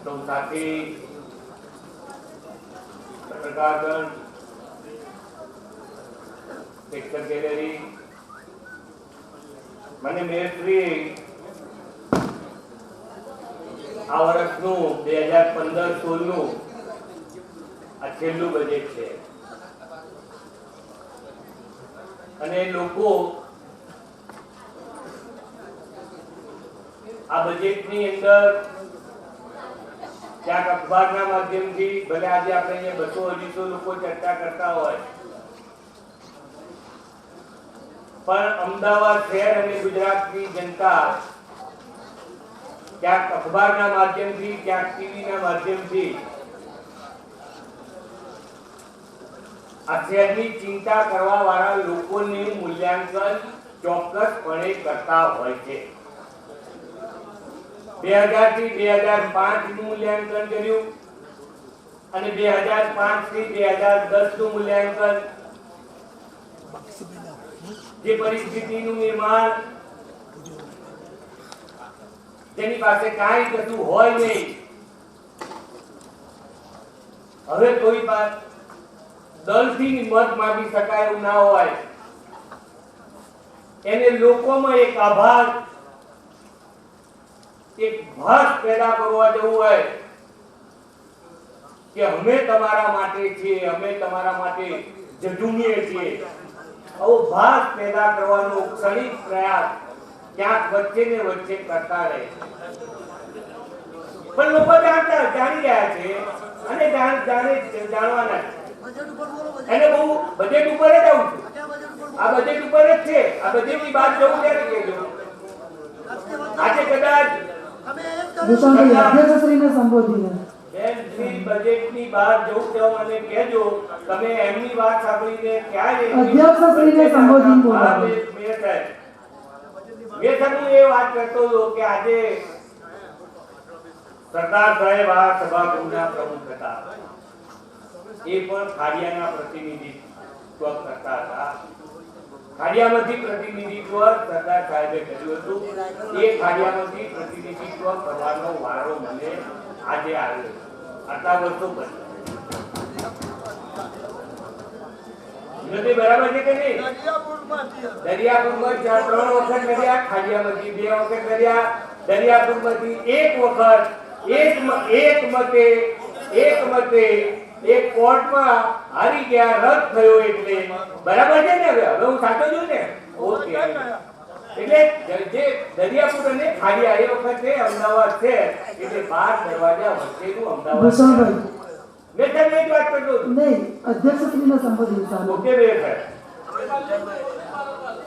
સૌ સાથી પત્રકારગણ, picture gallery, મને મેયરશ્રી આ વર્ષનું 2015-16નું આ છેલ્લું બજેટ છે અને લોકો આ બજેટની અંદર ક્યાંક અખબારના માધ્યમથી ભલે આજે આપણે અહીંયા 200-250 લોકો ચર્ચા કરતા હોય, પણ અમદાવાદ શહેર અને ગુજરાતની જનતા ક્યાંક અખબારના માધ્યમથી, ક્યાંક ટીવીના માધ્યમથી આ શહેરની ચિંતા કરવા વાળા લોકોનું મૂલ્યાંકન ચોક્કસપણે કરતા હોય છે. 2000 થી 2005 નું મૂલ્યાંકન કર્યું અને 2005 થી 2010 નું મૂલ્યાંકન, જે પરિસ્થિતિનું નિર્માણ જેની પાસે કાંઈ કશું હોય નહીં, હવે કોઈ વાત દલથી મત માંગી શકાય એવું ના હોય, એને લોકોમાં એક આભાર, એક ભાસ પેદા કરવા જવું હોય કે અમે તમારા માટે છીએ, અમે તમારા માટે ઝઝૂમીએ છીએ, આવો ભાસ પેદા કરવાનો ક્ષણિક પ્રયાસ ક્યાંક વચ્ચે ને વચ્ચે કરતા રહે. પણ લોકો જાણી રહ્યા છે અને જાણવાના છે. એને બહુ બજેટ ઉપર જ આવું છું, આ બજેટ ઉપર જ છે. આ બજેટની વાત જવું ત્યારે કહેજો. આજે કદાચ અધ્યક્ષશ્રીને સંબોધીને બજેટની વાત જવું તેઓ મને કહેજો. તમે એમની વાત સાંભળીને ક્યારે અધ્યક્ષશ્રીને સંબોધીને બોલાવો. મેં હું એ વાત કરતો હતો કે આજે સરદાર સાહેબ આ સભાગૃહના પ્રમુખ હતા, એ પણ ખાડિયાના પ્રતિનિધિત્વ કરતા હતા. ખાડિયામાંથી પ્રતિનિધિત્વ સરદાર સાહેબે કર્યું હતું. એ ખાડિયામાંથી પ્રતિનિધિત્વ કરવાનો વારો મને આજે આવ્યો. આટલા વર્ષો પછી નથી, બરાબર છે કે નહીં? દરિયાપુરમાં 3 વખત કર્યા, ખાડિયામાંથી 2 વખત કર્યા, દરિયાપુરમાંથી 1 વખત એક મતે એક કોર્ટમાં હારી ગયા, રદ થયો. એટલે બરાબર છે ને? હવે હું સાચો છું ને? ઓકે. એટલે જે દરિયાપુર અને ખાડિયા એ વખતે અમદાવાદ છે, એટલે 12 દરવાજા વચ્ચેનું અમદાવાદ. મેં તમને જ વાત કરતો હતો નહીં, અધ્યક્ષશ્રીને સંબોધિત. ઓકે બે સાહેબ.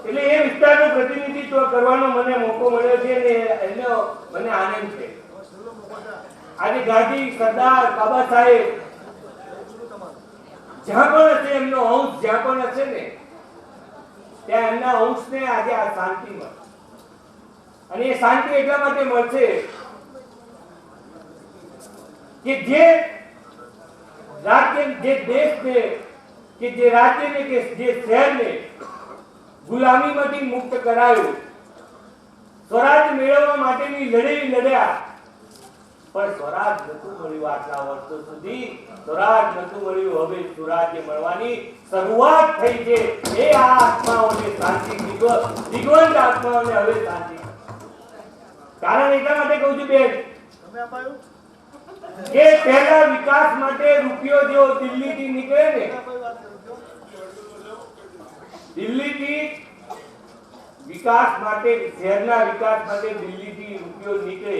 એટલે એ વિસ્તારનું પ્રતિનિધિત્વ કરવાનો મને મોકો મળ્યો છે ને એનો મને આનંદ છે. આજે ગાંધી, સરદાર, બાબા સાહેબ જ્યાં પણ હશે, એમનો અંશ જ્યાં પણ હશે ને, ત્યાં એમના અંશને આજે આ શાંતિ મળે. અને એ શાંતિ એટલા માટે મળશે કે જે રાજ્ય, જે દેશને, કે જે રાજ્યને, કે જે શહેરને ગુલામીમાંથી મુક્ત કરાયું, સ્વરાજ મેળવવા માટેની લડાઈ લડ્યા, પણ સ્વરાજ નતું મળ્યું. આટલા વર્ષો સુધી સ્વરાજ નતું મળ્યું. હવે સ્વરાજ્ય મળવાની શરૂઆત થઈ છે. એ આ આત્માઓને શાંતિ, દિગ્વંત આત્માઓને હવે શાંતિ. કારણ એટલા માટે કહું છું બેન કે પહેલા વિકાસ માટે રૂપિયો જો દિલ્હીથી નીકળે ને, દિલ્હીથી વિકાસ માટે, શહેરના વિકાસ માટે દિલ્હીથી રૂપિયો નીકળે,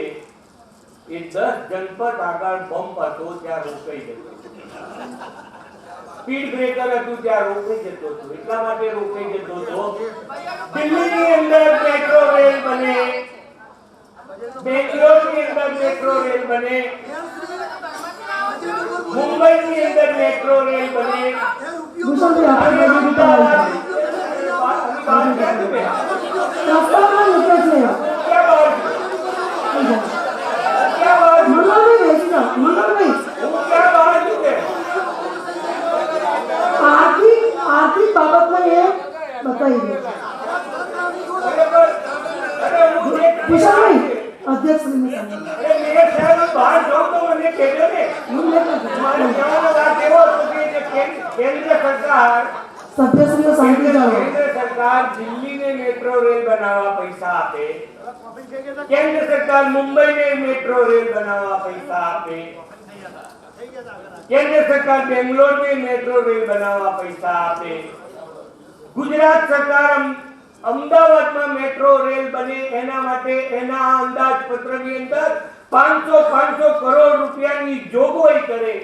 એ 10 જનપદ આગળ બમ્પ હતો ત્યાં રોકાઈ જતો, સ્પીડ બ્રેકર હતું ત્યાં રોકાઈ જતો હતો. એટલા માટે રોકાઈ જતો હતો દિલ્હીની અંદર મેટ્રો રેલ બને, બેંગ્લોરની અંદર મેટ્રો રેલ બને, મુંબઈની અંદર મેટ્રો રેલ બને. આર્થિક બાબતમાં એ બતાવી દે. અધ્યક્ષ केंद्र सरकार સભ્યશ્રીઓ શાંતિ જાળવો. केंद्र सरकार दिल्ली ने मेट्रो रेल बनावा पैसा आपे, केंद्र सरकार मुंबई ने मेट्रो रेल बनावा पैसा आपे, केंद्र सरकार बेंगलोर में मेट्रो रेल बनावा पैसा आपे, गुजरात सरकार अमदावाद में मेट्रो रेल बने एना माटे एना अंदाजपत्रनी अंदर 500 करोड़ રૂપિયાની જોગવાઈ કરે.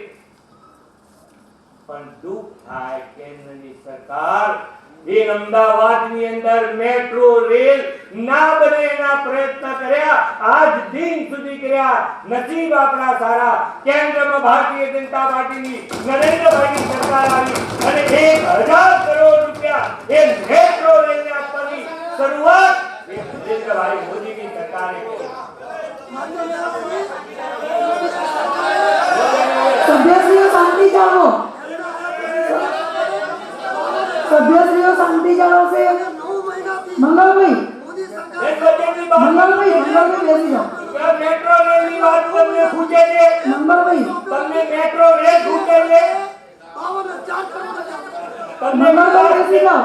પણ દુઃખ થાય કેન્દ્રની સરકાર એ અમદાવાદની અંદર મેટ્રો રેલ ના બને એના પ્રયત્ન કર્યા, આજ દિન સુધી કર્યા. નસીબ આપણા સારા કેન્દ્રમાં ભારતીય જનતા પાર્ટીની નરેન્દ્રભાઈની સરકાર આવી અને 1000 કરોડ રૂપિયા એ મેટ્રો રેલને આપવાની શરૂઆત એ નરેન્દ્રભાઈ મોદીની સરકારે કરી. સભ્યશ્રીઓ શાંતિ જાળવો. સભ્યશ્રીઓ શાંતિ જાળવશે. મંગલભાઈ મંગલભાઈ બેસી જાઓ. મેટ્રો રેલની વાત તમને પૂછે છે, મંગલભાઈ તમને મેટ્રો રેલ પૂછે છે, મંગલભાઈ બેસી જાઓ.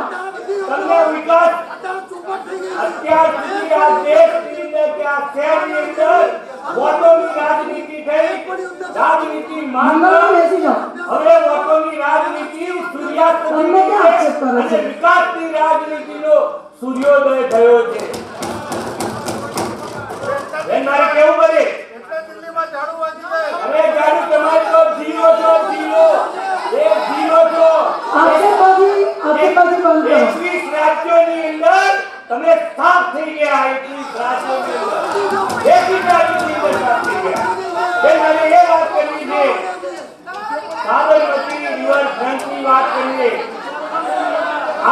તમને વિકાસ અત્યાર સુધી આ દેશની અંદર કે આ શહેરની અંદર વોટોની રાજનીતિ થઈ, રાજનીતિ મંગલભાઈ બેસી જાઓ. હવે વોટોની રાજનીતિ સૂર્યાસ્ત તમને ક્યાં આક્ષેપ કરે છે? અને વિકાસની રાજનીતિનો સૂર્યોદય થયો છે. બેન મારે કેવું પડે? અરે જાડુ તમારી તો જીરો છો, જીરો એ જીરો છો. આક્ષેપબાજી બંધ કરો. 21 રાજ્યોની અંદર તમે સાફ થઈ ગયા. 21 રાજ્યોની અંદર 21 રાજ્યોની અંદર સાફ થઈ ગયા. બેન મને એ વાત કરવી છે, સાબરમતી રિવરફ્રન્ટની વાત કરીએ.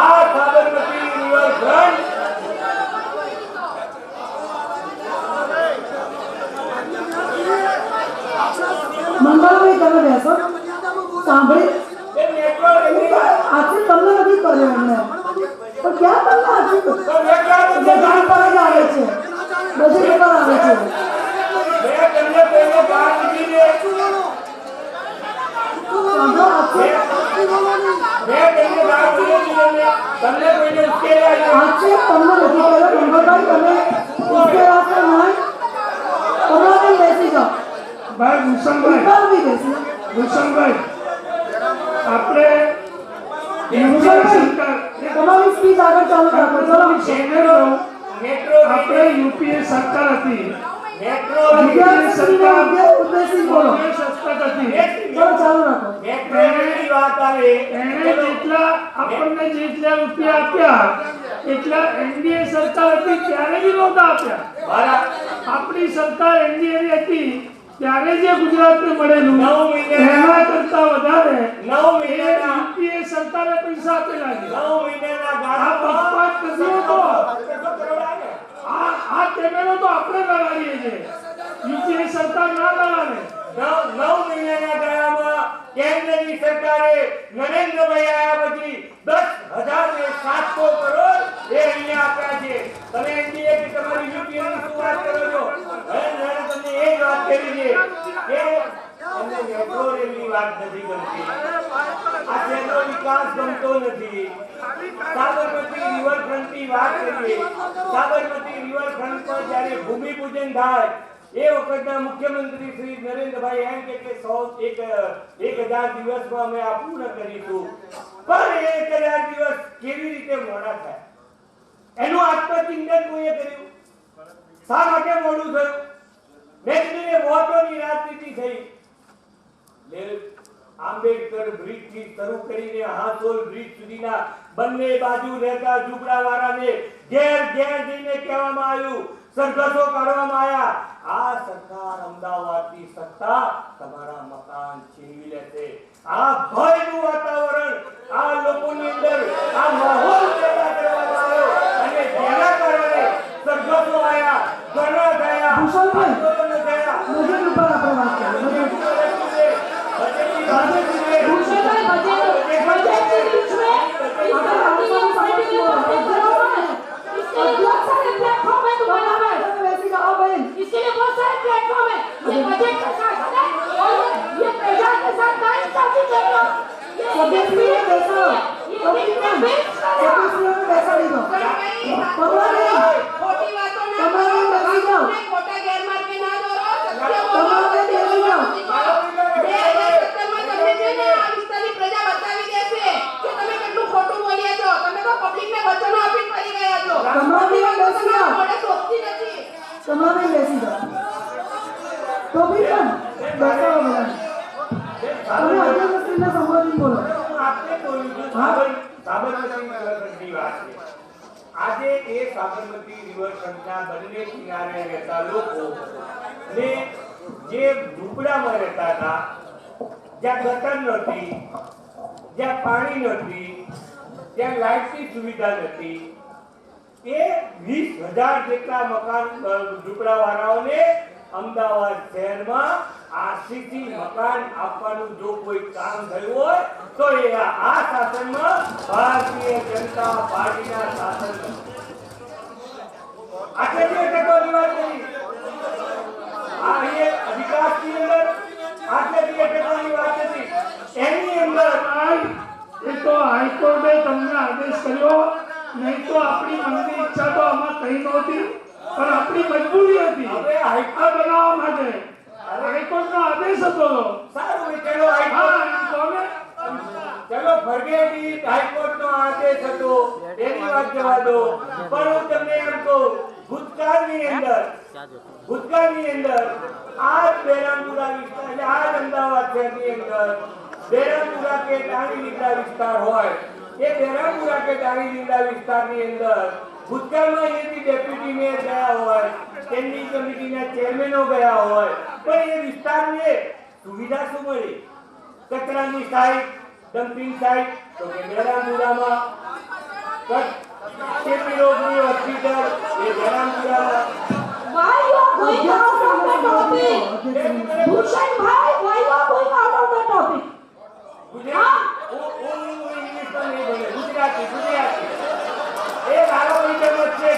આ સાબરમતી રિવરફ્રન્ટ મંગળભાઈ તમે બેસો. સાંભળી એ મેટ્રો રેલની આક્ષેપ તમને નથી કર્યો એમને, પણ ક્યાં તમને આક્ષેપ? તો મેટ્રો બજેટ પર જ આવે છે, બજેટ પર આવે છે. મેં તમને પહેલે વાત કીધી છે. સાંભળો, આક્ષેપ મેં તમને વાત કીધી છે. તમને કોઈને ઉશ્કેર્યા છે? આક્ષેપ તમને નથી કર્યો. મંગળભાઈ તમે ઉશ્કેરાશો નહીં. કમલાબેન બેસી જાઓ. ભાઈ ભૂષણભાઈ મંગળભાઈ બેસી જાઓ. ભૂષણભાઈ આપણે ભૂષણભાઈ તમારી સ્પીચ આગળ ચાલુ રાખો. ચલો મેટ્રો આપણે યુપીએ સરકાર હતી, મેટ્રો વિદ્યાર્થીઓને ઉદ્દેશી બોલો. સસ્તા હતી. ચલો ચાલુ રાખો. મેટ્રો રેલની વાત આવે એને જેટલા આપણને જેટલા રૂપિયા આપ્યા એટલા એનડીએ સરકાર હતી ત્યારે બી નહોતા આપ્યા. મારા આપણી સરકાર એનડીએ હતી ત્યારે જે ગુજરાતને મળેલું 9 મહિના એના કરતા વધારે 9 મહિનાના યુપીએ સરકારે પૈસા આપેલા છે. 9 મહિનાના આ પક્ષપાત કર્યો તો. ગાળામાં કરોડ આવ્યા. આ કેમેરો તો આપણે લગાડીએ છીએ, યુપીએ સરકાર ના લગાડે. 9 મહિનાના ગાળામાં કેન્દ્રની સરકારે નરેન્દ્રભાઈ આવ્યા પછી 10,700 કરોડ એ અહીંયા આપ્યા છે. તમે એનડીએ કે તમારી યુપીએ ની શું વાત કરો છો? હવે મેં તમને એ જ વાત કરી છે કે અમને મેટ્રો રેલની વાત નથી ગમતી, આ શહેરનો વિકાસ ગમતો નથી. સાબરમતી રિવરફ્રન્ટની વાત કરીએ. સાબરમતી રિવરફ્રન્ટ પર જ્યારે ભૂમિપૂજન થાય એ વખતના મુખ્યમંત્રી શ્રી નરેન્દ્રભાઈ એમ કે 1000 દિવસમાં અમે આ પૂર્ણ કરીશું. પણ એ 1000 દિવસ કેવી રીતે મોડા થયા એનું આત્મચિંતન કોઈએ કર્યું? શા માટે મોડું થયું? મેં કીધું વોટોની રાજનીતિ થઈ. આંબેડકર બ્રિજ થી શરૂ કરીને હાંસોલ બ્રિજ સુધીના બંને બાજુ રહેતા ઝૂંપડાવાળાને ઘેર ઘેર જઈને કહેવામાં આવ્યું, સરઘસો કાઢવામાં આવ્યા, આ સરકાર અમદાવાદની સત્તા તમારા મકાન છીનવી લેશે. આ ભયનું વાતાવરણ આ લોકોની અંદર આ માહોલ પેદા કરવામાં આવ્યો અને જેના કારણે સરઘસો આવ્યા, ધરણા થયા, ભૂષણભાઈ, આંદોલનો થયા. બજેટ ઉપર આપણે વાત કરીએ. બજેટ भूषणभाई बजट के बीच में इसका भारतीय पार्टी के बातें करो मत. इसके लिए बहुत सारे प्लेटफॉर्म है तुम्हारा में. બેસી જાઓ બેન. इसके लिए बहुत सारे प्लेटफॉर्म है. ये बजट के साथ है और ये प्रजा के साथ नाइंसाफी कर रहे हो. ये બેસાડો બધા. તમે અધ્યક્ષશ્રીને સંબોધિત બોલો. હું આપને બોલું છું, સાબરમતી રિવરફ્રન્ટની વાત છે. આજે એ સાબરમતી રિવરફ્રન્ટના બંને કિનારે રહેતા લોકો ને જે ઝૂંપડામાં રહેતા હતા, જ્યાં ગટર નથી, જ્યાં પાણી નથી, જ્યાં લાઇટની સુવિધા નથી, એ 20,000 જેટલા મકાન ઝૂંપડાવાળાઓને અમદાવાદ શહેરમાં આરસીસી મકાન આપવાનું જો કોઈ કામ થયું હોય તો એ આ શાસનમાં ભારતીય જનતા પાર્ટીના શાસનમાં. આટલે જ ટકોરની વાત કરી. આ અહીંયા વિકાસની અંદર આટલે જ ટકોરની વાત હતી. એની અંદર એ તો હાઈકોર્ટે તમને આદેશ કર્યો, નહીં તો આપણી મનની ઈચ્છા તો આમાં થઈ નહોતી, પણ આપણી મજબૂરી હતી હવે આ બનાવવા માટે. હાઈકોર્ટનો આદેશ હતો. સારું ચલો હાઈકોર્ટ ચલો ફરગેટ ઇટ, હાઈકોર્ટનો આદેશ હતો એની વાત જવા દો. પણ હું તમને એમ કહું, ભૂતકાળની અંદર આ જ બેરામપુરા વિસ્તાર, એટલે આ જ અમદાવાદ શહેરની અંદર બેરામપુરા કે દાણી લીમડા વિસ્તાર હોય, એ બેરામપુરા કે દાણી લીમડા વિસ્તારની અંદર ભૂતકાળમાં અહીંયાથી ડેપ્યુટી મેયર ગયા હોય, તેમની કમિટીના ચેરમેનો ગયા હોય, પણ એ વિસ્તારને સુવિધા શું મળી? કચરાની સાઈડ, ડમ્પિંગ સાઈડ, તો કે બેરામપુરામાં, ચેપી રોગની હોસ્પિટલ એ બેરામપુરામાં. Why you are going out of the topic? Bhushan bhai, why you are going out of the topic? Gujarati English તો નહીં બોલે, ગુજરાતી એ મારો મીડિયમ જ છે.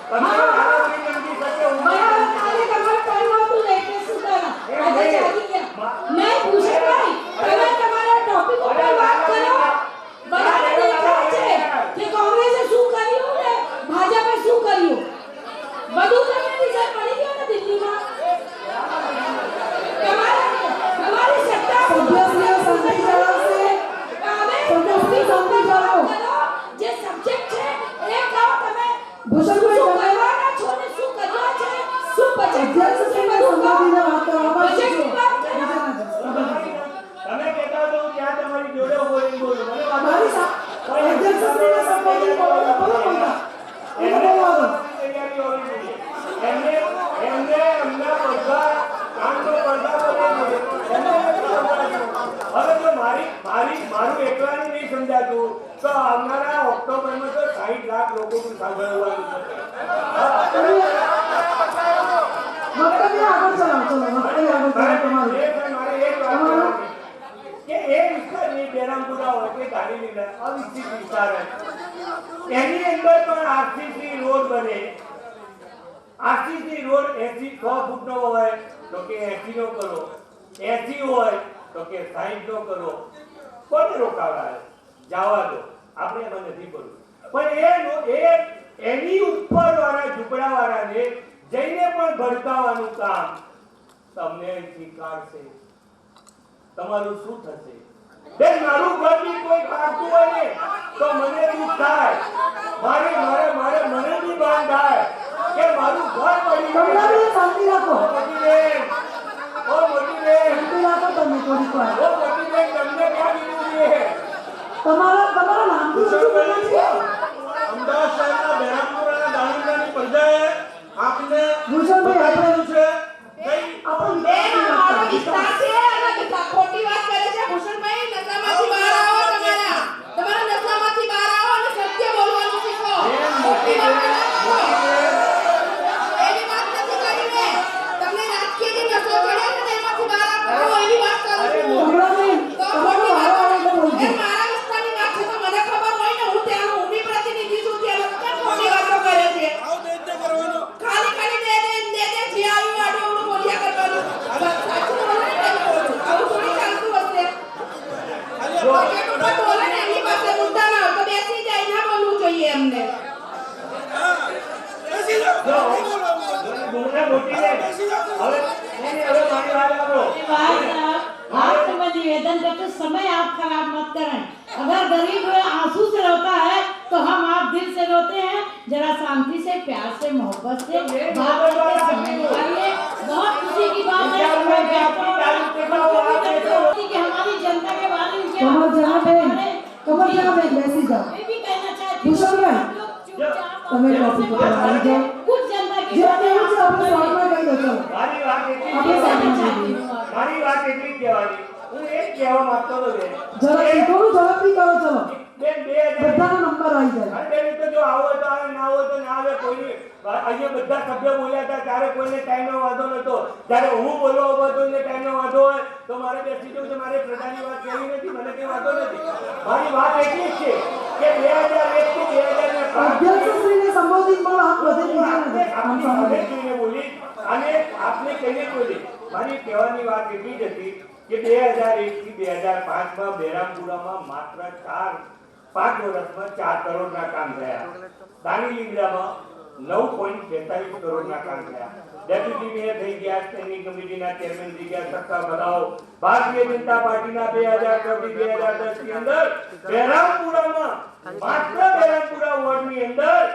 તમે મારો મીડિયમ કી સકે હું બરાબર, કાલે તમારો ટાઈમ આવતો એટલે સુધારા. આજે ચાલી ગયા. નહીં ભૂષણ ભાઈ, તમે તમારા ટોપિક ઉપર વાત કરો. બરાબર દેખાય છે કે કોંગ્રેસે શું કર્યું ને ભાજપે શું કર્યું. બધું તમને વિચાર પડી ગયો ને દિલ્હીમાં. તમારી સત્તા સભ્યશ્રીઓ શાંતિ જાળવશે. સભ્યશ્રી શાંતિ જાળવો. જે સબ્જેક્ટ છે એ કહો તમે. ભૂષણભાઈ શું તમે કરવાના છો ને શું કર્યા છે, શું બજેટ અધ્યક્ષશ્રીને સંબોધીને વાત કરવા બજેટની વાત કરો. તમે કહેતા તો ત્યાં તમારી જોડે બોલી બોલું મને મારી અધ્યક્ષશ્રીને સંબોધીને બોલો તો બોલો બોલતા. એને બોલવા દો. તૈયારી હોવી જોઈએ. એમને એમના બધા કામનો પડદા બોલે હવે જો મારું એકલાનું નહીં સમજાતું તો આવનારા ઓક્ટોબરમાં તો 60 લાખ લોકોનું સાંભળવાનું છે. વક્તવ્ય આગળ ચલાવો. ચલો વક્તવ્ય આગળ ચલાવો તમારું. મારે એક વાત કરવાની કે એ વિસ્તારની બેરામપુરા હોય કે ગાંધીનગર અવિકસિત વિસ્તાર હોય, એની અંદર પણ આરસીસી રોડ બને. આરસીસી રોડ 100 ફૂટનો હોય તો કે 80 નો કરો, 80 હોય તો કે 60 નો કરો. કોને રોકાવાય? જવા દો, આપણે એમાં નથી કરવું. પણ એની ઉપર વાળા ઝૂંપડા વાળાને જઈને પણ ભડકાવાનું કામ તમને શીખાડશે. તમારું શું થશે? બેન મારું ઘર બી કોઈ કાઢતું હોય ને તો મને દુઃખ થાય. મને બી ભાન થાય કે મારું ઘર પડી કમલાબેન શાંતિ રાખો. મોટી બેન, શાંતિ રાખો તમે થોડીક વાર. મોટી બેન તમને ક્યાં દીધું છે? તમારા નામથી શું બોલે છે? અમદાવાદ શહેરના બેરામપુરાના દાણીની પ્રજાએ આપને ભૂષણભાઈ આપણે છે આપણે બેન અમારો વિસ્તાર છે અને ખોટી વાત કરે છે. ભૂષણભાઈ નશામાંથી બહાર આવો. તમારા નશામાંથી બહાર આવો અને સત્ય બોલવાનું શીખો. ખોટી વાત ના કરો. એવી વાત નથી કરી મેં. તમને રાજકીય જે નશો ચડ્યો છે તેમાંથી બહાર આવો એવી વાત કરું છું. કમલાબેન તો તમારો ખોટી વારો આવે વાત તો બોલજો. એ મારા વિસ્તારની વાત છે તો મને ખબર હોય ને હું ત્યાંનો ઊભી પ્રતિનિધિ છું. ત્યાં લોકો કેમ ખોટી વાતો કરે છે? ખાલી દે જે આવ્યું આડું બોલ્યા કરવાનું. સાચું બોલો ને કેમ બોલું? આવું થોડી ચાલતું હશે. બજેટ ઉપર બોલે ને એમની પાસે મુદ્દા ના હોય તો બેસી જાય, ના બોલવું જોઈએ એમને. आपको मैं निवेदन करते समय आप खराब मत करें. अगर गरीब आंसू से रोता है तो हम आप दिल से रोते हैं. जरा शांति से, प्यार से, मोहब्बत से बात करके समय निकालिए. बहुत खुशी की बात है इंडिया में भी आपकी तारीफ के बाद आप देखो कि हमारी जनता के बारे में क्या कमल जनाबेन बेसी जाओ मैं भी कहना चाहती भूषण भाई, आप लोग चुपचाप તમે ટોપિક પર આવી જાઓ कुछ जनता की જે કેવું છે આપણે શોર્ટમાં કહી દો ચલો મારી વાત એટલી આપણે કહેવાની. સાંભળી લઈએ. મારી વાત એટલી કહેવાની. હું એક કહેવા માંગતો હતો બેન. ઝડપથી થોડું ઝડપથી કરો ચલો બેન 2000 બધાનો નંબર આવી જાય અરે બેન, તો જો આવો હોય તો આવે, ના હોય તો ના આવે. કોઈની અહીંયા બધા સભ્યો બોલ્યા હતા ત્યારે કોઈને ટાઈમનો વાંધો નતો. જ્યારે હું બોલવા ઉભો હતો ને ટાઈમનો વાંધો હોય તો મારે બેસી જવું છે. મારે પ્રજાની વાત કહેવી નથી, મને કઈ વાંધો નથી. મારી વાત એટલી જ છે કે 2001 થી 2005 અધ્યક્ષશ્રીને સંબોધિત પણ આપ બધે બીજા નથી આમ આપની સાંભળો. મદદ જોઈને બોલી અને આપને કહીને બોલી. મારી કહેવાની વાત એટલી જ હતી કે 2001 થી 2005 માં બેરામપુરામાં માત્ર 5 વર્ષમાં 4 કરોડના કામ થયા. દાણી લીમડામાં 9.46 કરોડના કામ થયા. ડેપ્યુટી મેયર થઈ ગયા, સ્ટેન્ડિંગ કમિટીના ચેરમેન થઈ ગયા, સત્તા બતાવો. ભારતીય જનતા પાર્ટીના 2010 ની અંદર બેરામપુરામાં માત્ર બેરામપુરા વોર્ડની અંદર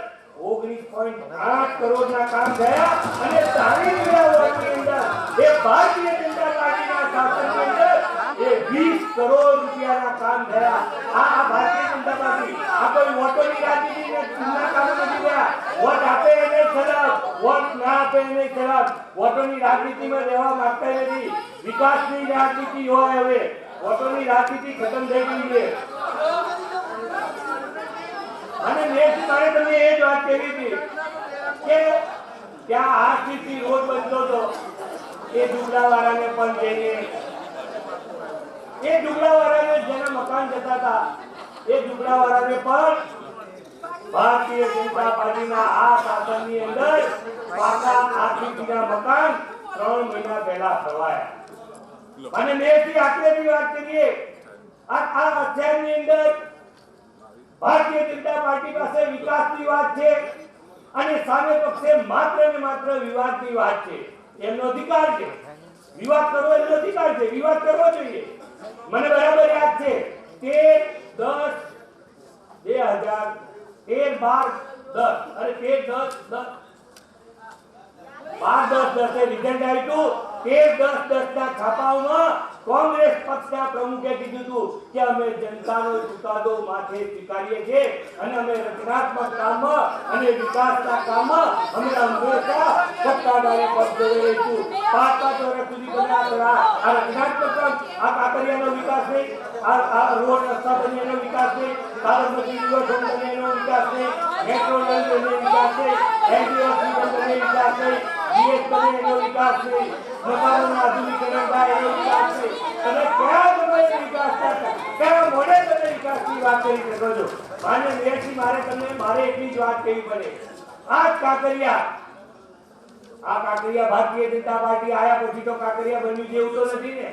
19.8 કરોડના કામ થયા અને દાણી લીમડા વોર્ડની અંદર એ ભારતીય જનતા પાર્ટીના શાસનની અંદર એ 20 કરોડ રૂપિયાના કામ થયા. આ ભારતીય જનતા પાર્ટી આ કોઈ વોટોની રાજનીતિ ના કામ નથી થયા. વોટ આપે એને સલામ, વોટ ના આપે એને સલામ. વોટોની રાજનીતિમાં રહેવા માંગતા નથી. વિકાસની રાજનીતિ હોય. હવે વોટોની રાજનીતિ ખતમ થઈ ગઈ છે. અને મેં મારે તમને એ જ વાત કરી હતી કે ત્યાં આ સ્થિતિ રોડ બનતો હતો એ ડુગલાવાળાને પણ જઈને એ ડુગલાવાળાને જેના મકાન જતા હતા એ ડુગલાવાળાને પણ ભારતીય જનતા પાર્ટીના આ શાસનની અંદર પાકા આરસીસીના મકાન 3 મહિના પહેલા ફરવાયા. અને મેં આખરેની વાત કરીએ આ અધ્યાયની અંદર ભારતીય જનતા પાર્ટી પાસે વિકાસની વાત છે અને સામે પક્ષે માત્ર ને માત્ર વિવાદની વાત છે. એમનો અધિકાર છે, વિવાદ કરવો એમનો અધિકાર છે, વિવાદ કરવો જોઈએ. મને બરાબર યાદ છે 13/10/2010 રિઝલ્ટ આવ્યું. 13/10 ના છાપાઓમાં કોંગ્રેસ પક્ષના પ્રમુખે કીધું હતું કે અમે જનતાનો ચુકાદો માથે સ્વીકારીએ છીએ અને અમે રચનાત્મક કામમાં અને વિકાસના કામમાં અમે હંમેશા સત્તાધારે પક્ષ જોઈ રહીશું. 5 વર્ષ સુધી બન્યા આ રચનાત્મક કામ, આ કાંકરિયાનો વિકાસ નહીં, આ રોડ રસ્તા બન્યાનો વિકાસ નહીં, સાબરમતી રિવરફ્રન્ટ બન્યાનો વિકાસ નહીં, મેટ્રો રેલ બન્યાનો વિકાસ નહીં, એનડીઓસી બન્યાનો વિકાસ નહીં, જીએસ બન્યાનો વિકાસ નહીં, મકાનોના આધુનિકીકરણ થાય એનો વિકાસ નહીં. તમે કયા સમયે વિકાસ કરતા, કયા મોડે તમે વિકાસની વાત કરી શકો છો? માન્ય મેયરશ્રી, મારે એટલી જ વાત કહેવી પડે. આ કાંકરિયા ભારતીય જનતા પાર્ટી આયા પછી તો કાંકરિયા બન્યું છે એવું તો નથી ને.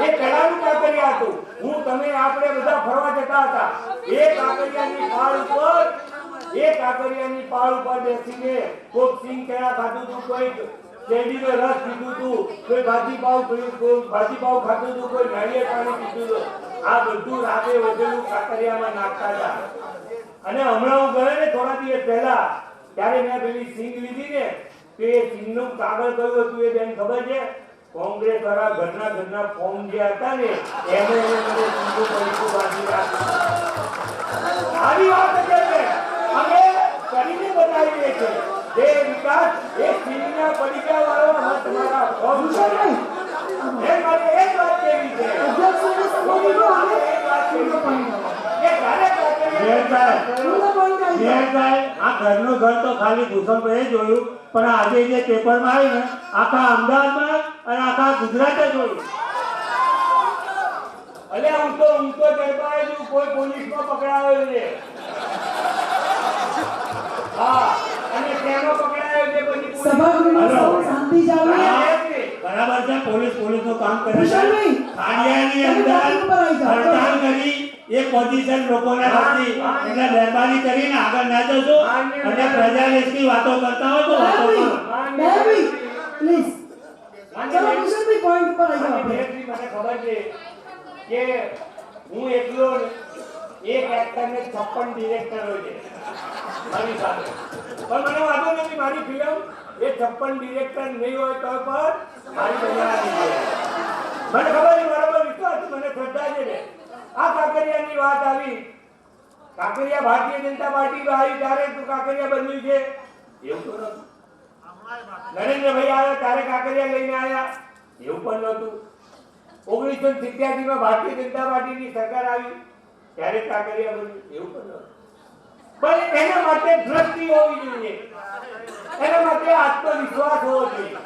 એ પહેલાનું કાંકરિયા હતું. તમે આપણે બધા ફરવા જતા હતા. એ કાંકરિયાની પાળ ઉપર બેસીને કોક સિંગ કેળા ખાધું હતું, કોઈ શેરડીનો રસ પીધું હતું, કોઈ ભાજી પાવ ખાધું હતું, કોઈ નાળિયેર પાણી પીધું હતું. આ બધું રાતે વધેલું કાંકરિયામાં નાખતા હતા. અને હમણાં હું ગયો ને થોડા દિવસ પહેલા, ત્યારે મેં પેલી સિંગ લીધી ને તો એ સિંગનું કાગળ કયું હતું એ બેન ખબર છે? કોંગ્રેસ વાળા ઘરના ફોર્મ જે હતા ને એમને મને સિંગનું પૈસું બાંધી રાખ્યું. આવી વાત છે અમે કરીને બતાવીએ છીએ. જે વિકાસ એ સિંગના પડીકા વાળો તમારા ફોર્મ છે. એ મારે એક વાત કહેવી છે. અધ્યક્ષશ્રીને સંબોધિત કરો અને પૂરો point આપો. કે જ્યારે પૂરો point આવી જાય. આ ઘરનું ઘર તો ખાલી ભૂષણભાઈએ જોયું, પણ આજે જે પેપરમાં આવ્યું ને આખા અમદાવાદમાં અને આખા ગુજરાતે જોયું. અલે હું તો ઝડપાયેલું કોઈ પોલીસમાં પકડાયો છે. હા, અને કેનો પકડાયો છે પછી સભાગૃહમાં સૌ શાંતિ જાળવે. બરાબર છે, પોલીસનું કામ કરે છે. ભૂષણભાઈ, ખાડિયાની તમે અંદર ટોપિક પર આવી જાઓ. હડતાલ કરી એ પોઝિશન લોકોને નથી, એટલે મહેરબાની કરીને આગળ ના જશો અને પ્રજાહિતની વાતો કરતા હોય તો વાતો કરો. David, please. ચલો ભૂષણભાઈ point પર આવી જાઓ આપણે. મને ખબર છે કે હું એકલો એક એક્ટરને 56 ડિરેક્ટરો છે મારી સાથે. પણ મને વાંધો નથી, મારી ફિલ્મ એ 56 ડિરેક્ટર નહીં હોય તો પણ મારી બનાવવાની છે. મને ખબર છે, મારા પર વિશ્વાસ છે, મને શ્રદ્ધા છે ને. આ કાકરિયાની વાત આવી, કાકરિયા ભારતીય જનતા પાર્ટી આવી ત્યારે તો કાકરિયા બન્યું છે એવું તો નતું. નરેન્દ્રભાઈ આવ્યા ત્યારે કાકરિયા લઈને આવ્યા એવું પણ નતું. 1987 માં ભારતીય જનતા પાર્ટીની સરકાર આવી ત્યારે કાકરિયા બન્યું એવું પણ નતું. પણ એના માટે દ્રષ્ટિ હોવી જોઈએ, એના માટે આત્મવિશ્વાસ હોવો જોઈએ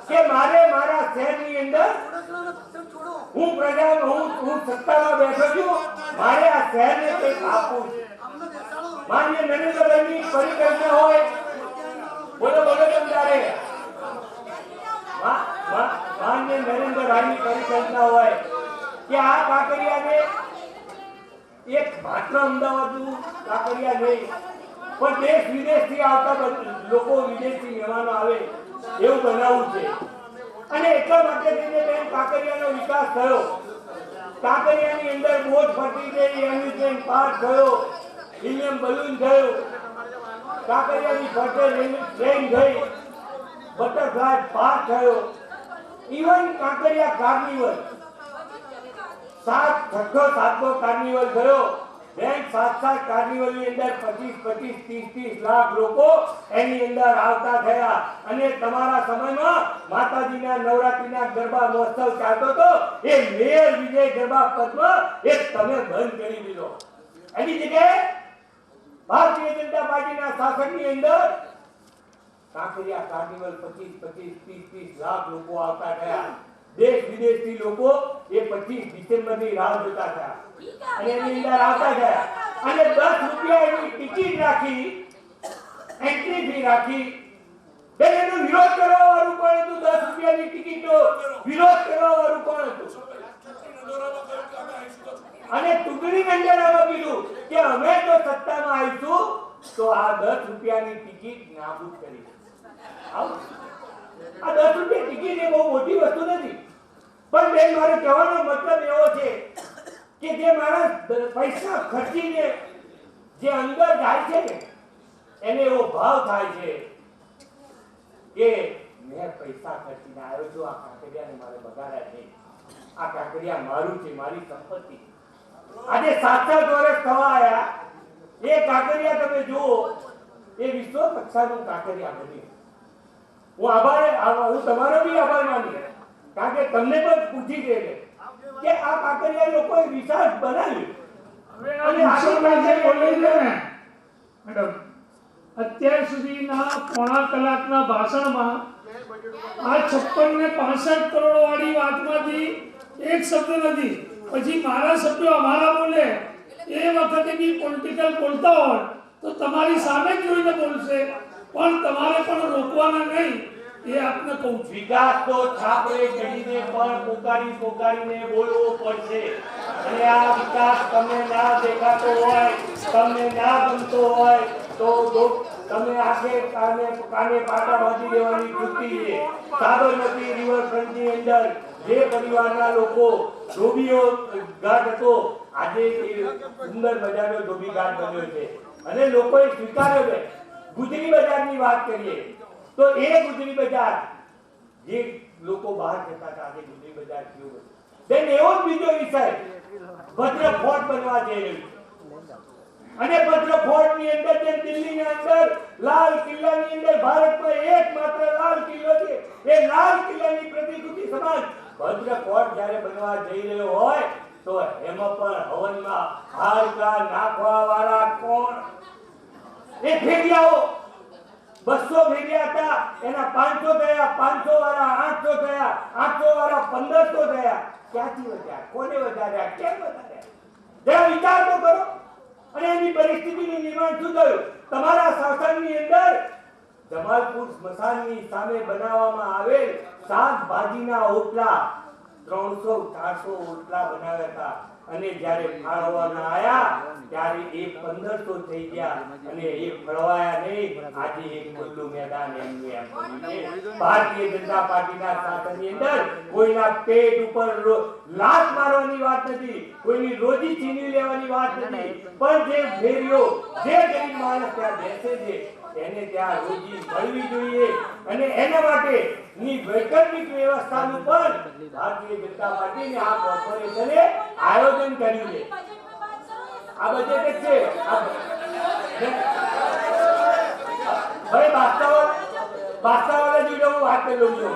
કે મારે મારા શહેરની અંદર હું પ્રજાનો હું સત્તામાં બેઠો છું, મારે આ શહેરને કંઈક આપવું છે. માન્ય નરેન્દ્રભાઈની પરિકલ્પના હોય, બોલો બોલો તમારે માન્ય નરેન્દ્રભાઈની પરિકલ્પના હોય કે આ કાકરિયાને એક માત્ર અમદાવાદનું કાકરિયા નહીં પણ દેશ વિદેશથી આવતા લોકો, વિદેશથી મહેમાનો આવે એવું બનાવવું છે. અને એટલા માટે થઈને બેન કાકરિયાનો વિકાસ થયો. કાકરિયાની અંદર બોટ ફરતી ગઈ, એમ્યુઝમેન્ટ પાર્ક થયો, હિલિયમ બલૂન થયું, કાકરિયાની ફરતે ટ્રેન ગઈ, બટરફ્લાય પાર્ક થયો, ઇવન કાકરિયા કાર્નિવલ 7મો કાર્નિવલ થયો. બેંક 7 કાર્નિવલની અંદર 25-30 લાખ લોકો એની અંદર આવતા થયા. અને તમારા સમયમાં માતાજીના નવરાત્રીના ગરબા મહોત્સવ ચાલતો હતો, એ મેયર વિજય ગરબા પદ્મ એ તમે બંધ કરી દીધો. એની જગ્યાએ ભારતીય જનતા પાર્ટીના શાસનની અંદર કાંકરિયા કાર્નિવલ 25-30 લાખ લોકો આવતા થયા. દેશ વિદેશથી લોકો એ 25 ડિસેમ્બરની રાહ જોતા થયા અને એની અંદર આવતા ગયા. અને 10 રૂપિયા એની ટિકિટ રાખી, એન્ટ્રી ફી રાખી. બેન એનો વિરોધ કરવા વાળું કોણ હતું? 10 રૂપિયાની ટિકિટનો વિરોધ કરવા વાળું કોણ હતું? અને ચૂંટણી મંડળામાં કીધું કે અમે તો સત્તામાં આવીશું તો આ 10 રૂપિયાની ટિકિટ નાબૂદ કરી. આ 10 રૂપિયા ટિકિટ એ બહુ મોટી વસ્તુ નથી. પણ બેન મારો કહેવાનો મતલબ એવો છે કે જે માણસ પૈસા ખર્ચીને જે અંદર જાય છે ને એને એવો ભાવ થાય છે કે મેં પૈસા ખર્ચીને આવ્યો છું, આ કાંકરિયાને મારે બગાડ્યા છે, આ કાંકરિયા મારું છે, મારી સંપત્તિ. આજે 7 વર્ષ થવા આવ્યા, એ કાંકરિયા તમે જુઓ એ વિશ્વ કક્ષાનું કાંકરિયા બન્યું. હું તમારો બી આભાર માનું, કારણ કે તમને પણ પૂછી છે કે આ કાંકરિયા લોકોએ વિકાસ બનાવ્યો. હવે આ વિશ્વમાં જે બોલે છે ને મેડમ, અત્યાર સુધીના પોણા કલાકના ભાષણમાં આ 56 ને 65 કરોડ વાળી વાતમાંથી એક શબ્દ નથી. પછી મારા શબ્દો અમારા બોલે એ વખતે બી પોલિટિકલ બોલતા હોય તો તમારી સામે જ જોઈને બોલશે, પણ તમારે પણ રોકવાના નહીં, એ આપને કહું છું. વિકાસ તો છાપરે ચડીને પણ પોકારીને બોલવો પડશે. અને આ વિકાસ તમને ના દેખાતો હોય, તમને ના ગમતો હોય તો તમે આખે કાને પાટા બાંધી દેવાની વૃત્તિ છે. સાબરમતી રિવરફ્રન્ટની અંદર જે પરિવારના લોકો ધોબીઓ ઘાટ હતો, આજે સુંદર મજાનો ધોબી ઘાટ બન્યો છે અને લોકોએ સ્વીકાર્યો છે. ગુજરી બજારની વાત કરીએ તો એ ગુજરી બજાર જે લોકો બહાર જતા હતા, આજે ગુજરી બજાર થયું. બેન એવો જ બીજો વિષય ભદ્ર ફોર્ટ બનવા જઈ રહ્યું છે. અને ભદ્ર ફોર્ટ ની અંદર જેમ દિલ્હીની અંદર લાલ કિલ્લાની અંદર ભારતમાં એકમાત્ર લાલ કિલ્લો છે, એ લાલ કિલ્લાની પ્રતિકૃતિ સમાન ભદ્ર ફોર્ટ જ્યારે બનવા જઈ રહ્યો હોય તો એમાં પણ હવનમાં હાડકા નાખવા વાળા કોણ? એ ફેરિયાઓ 200 ફેરિયા હતા, એના 500 થયા, 500 વાળા 800 થયા, 800 વાળા 1500 થયા. ક્યાંથી વધ્યા? કોને વધાર્યા? કેમ વધાર્યા? જરા વિચાર તો કરો. અને એની પરિસ્થિતિનું નિર્માણ શું થયું? તમારા શાસનની અંદર જમાલપુર સ્મશાનની સામે બનાવવામાં આવેલ શાકભાજીના ઓટલા 300-400 ઓટલા બનાવ્યા હતા અને જ્યારે ફાળવવાના આયા ત્યારે એ 1500 થઈ ગયા અને એ ફળવાયા નહીં. આજે એક ખુલ્લું મેદાન એમનું એમ બન્યું છે. ભારતીય જનતા પાર્ટીના શાસનની અંદર કોઈના પેટ ઉપર લાત મારવાની વાત નથી, કોઈની રોજી છીનવી લેવાની વાત નથી, પણ જે ફેરીઓ જે ગરીબ માણસ ત્યાં બેસે છે એને ત્યાં રોજી મળવી જોઈએ અને એના માટેની વૈકલ્પિક વ્યવસ્થાનું પણ ભારતીય જનતા પાર્ટીને આ કોર્પોરેશને આયોજન કર્યું છે. આ બજેટ જ છે. ભાઈ બાસ્તાવાળા જોડે હું વાત કરી લઉં છું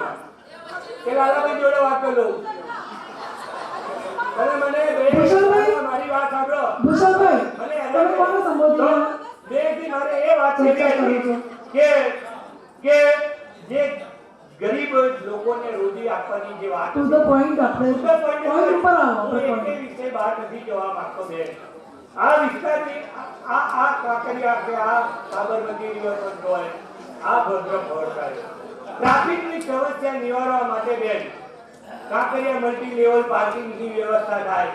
કે લાલાભાઈ જોડે વાત કરી લઉં. અને મને મારી વાત સાંભળો ભૂષણભાઈ, તમે કોને સંબોધ્યા? બેથી મારે એ વાત કરવી કે જે ગરીબ લોકોને રોજી આપવાની જે વાત ટુ ધ પોઈન્ટ, આપણે પોઈન્ટ ઉપર આવો. હું એક વિશે બહાર નથી જવા માંગતો બેન. આ વિસ્તારની આ કાંકરિયા કે આ સાબરમતી રિવરફ્રન્ટ હોય, આ ભદ્રફોડ થાય, ટ્રાફિકની સમસ્યા નિવારવા માટે બેન કાંકરિયા મલ્ટી લેવલ પાર્કિંગની વ્યવસ્થા થાય.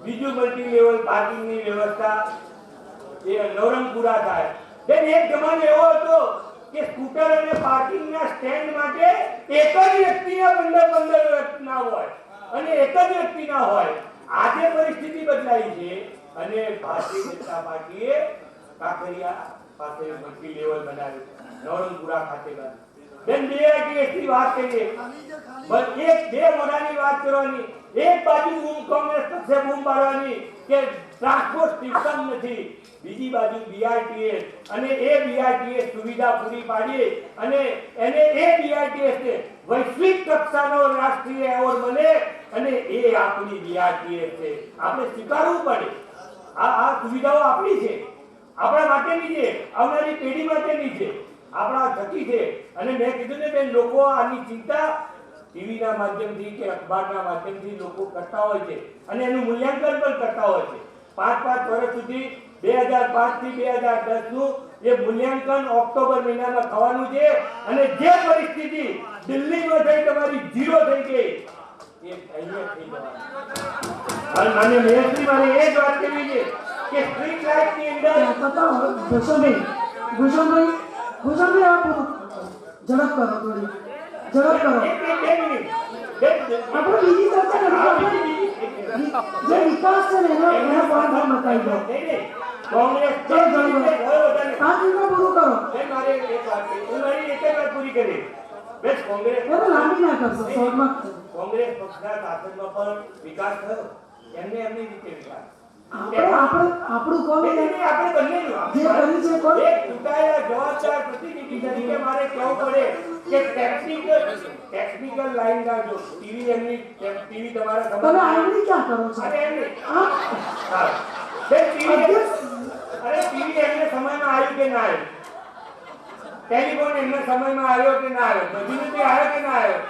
બીજું મલ્ટી લેવલ પાર્કિંગની વ્યવસ્થા એ નવરંગપુરા થાય. બેન એક જમાનો એવો હતો કે સ્કૂટર અને પાર્કિંગના સ્ટેન્ડ માટે એક જ વ્યક્તિના 15 ના હોય અને એક જ વ્યક્તિના હોય. આજે પરિસ્થિતિ બદલાઈ છે અને ભારતીય જનતા પાર્ટીએ કાંકરિયા પાસે મલ્ટી લેવલ બનાવ્યું, નવરંગપુરા ખાતે બનાવ્યું. બેન BITS ની વાત કરીએ, બસ એક બે મોઢાની વાત કરવાની. એક બાજુ કોંગ્રેસ પક્ષે બૂમ પાડવાની કે ટ્રાન્સપોર્ટ સિસ્ટમ નથી, બીજી બાજુ BITS અને એ BITS સુવિધા પૂરી પાડી અને એને એ BITS ને વૈશ્વિક કક્ષાનો રાષ્ટ્રીય એવોર્ડ મળે અને એ આપણી BITS છે. આપણે સ્વીકારવું પડે. આ સુવિધાઓ આપણી છે, આપણા માટેની છે, આવનારી પેઢી માટેની છે, આપણા થકી છે. અને મેં કીધું ને બેન, લોકો આની ચિંતા ટીવીના માધ્યમથી કે અખબારના માધ્યમથી લોકો કરતા હોય છે અને એનું મૂલ્યાંકન પણ કરતા હોય છે. 5 વર્ષ સુધી 2005 થી 2010 નું એ મૂલ્યાંકન ઓક્ટોબર મહિનામાં થવાનું છે અને જે પરિસ્થિતિ દિલ્હીમાં થઈ તમારી 0 થઈ ગઈ એ અહીંયા થઈ જવાની. અને માન્ય મેયરશ્રી મારે એ જ વાત કરવી છે કે સ્ટ્રીટ લાઇટની અંદર ભૂષણભાઈ, આ પૂરું ઝડપ કરો, થોડી ઝડપ કરો. આપણે બીજી ચર્ચા નથી, જે વિકાસ છે ને એનો પોઈન્ટ બતાવી દો. કોંગ્રેસ 5 મિનિટમાં પૂરું કરો. મારે એક વાત હું મારી એક જ વાત પૂરી કરી. બસ કોંગ્રેસ લાંબી ના કરશો, શોર્ટમાં. કોંગ્રેસ પક્ષના શાસનમાં પણ વિકાસ થયો, એમને એમની રીતે વિકાસ. આપણું કોણ આપણે બંનેનું જે કર્યું છે કોણ? એક ચૂંટાયેલા જવાબદાર પ્રતિનિધિ તરીકે મારે કહેવું પડે કે ટેકનિકલ લાઈનના જો ટીવી તમારા તમે આંગળી ક્યાં કરો છો? અરે એમને હા, ટીવી એમને સમયમાં આવ્યું કે ના આવ્યું? ટેલિફોન એમના સમયમાં આવ્યો કે ના આવ્યો? બધી રીતે આવ્યો કે ના આવ્યો?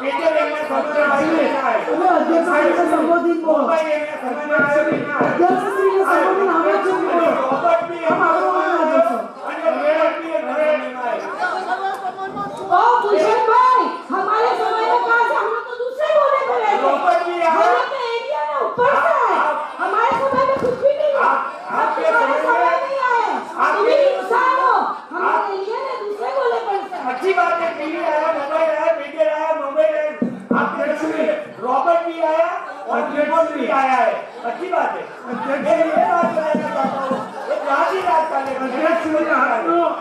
પેજર એમના સમયમાં આવ્યું કે ના આવ્યું? તમે અધ્યક્ષશ્રીને સંબોધિત બોલો. મોબાઈલ એમના સમયમાં આવ્યો કે ના આવ્યો? અધ્યક્ષશ્રીને સંબોધિત આમાં જ બોલો. રોબોટ બી આમ આગળ ના જશો. અને મેયર બી સમયમાં આવ્યો. ओ भूषणभाई, हमारे समय में कहा से हम लोग तो दूसरे बोले थे रहे थे। रोबोट भी हम लोग तो एरिया ना ऊपर से है। हमारे समय में कुछ भी नहीं है। आपके हमारे समय में नहीं आए। तुम भी इंसान हो। हमारे एरिया ने दूसरे बोले पड़ते हैं। अच्छी बात है, टीवी आया, मोबाइल आया, पेजर आया, मोबाइल आया, आपके समय रोबोट भी आया और रिमोट भी आया है. अच्छी बात है. मैं ये बात कहना चाहता हूँ, एक राजी रात का लेकर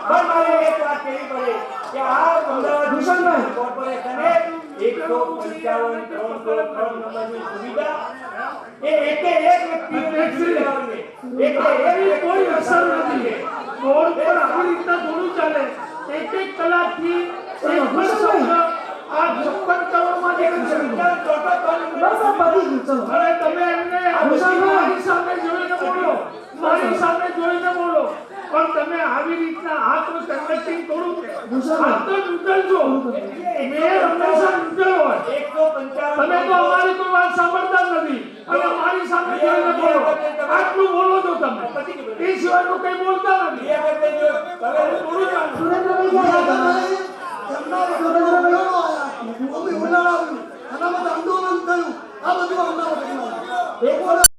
पर मारे एक बात कही पड़े कि आप ભૂષણભાઈ, કોર્પોરેશને 155 કરોડ નંબરની સુવિધા એ એક વ્યક્તિને સુવિધાઓને કોઈ અસર નથી. રોડ પર આવી રીતના થોડું ચાલે. એક કલાકથી એક શબ્દ આ 56 કરોડમાંથી બસ આ પતી ગયું, ચલો. અરે તમે એમને મારી સામે જોઈને બોલો, મારી સામે જોઈને બોલો, પણ તમે આવી રીતના આ તો કન્ડક્ટિંગ થોડું છે. આ તો ન્યુટ્રલ છો. મેયર હંમેશા ન્યુટ્રલ હોય. 155 તમે તો અમારી કોઈ વાત સાંભળતા જ નથી અને મારી સામે જોઈને બોલો. આટલું બોલો છો તમે, એ સિવાયનું કંઈ બોલતા નથી. થોડું ચાલે. સુરેન્દ્રભાઈ ક્યાં ગયા? સુરેન્દ્રભાઈ આંદોલન થયું, આ બધું અમદાવાદ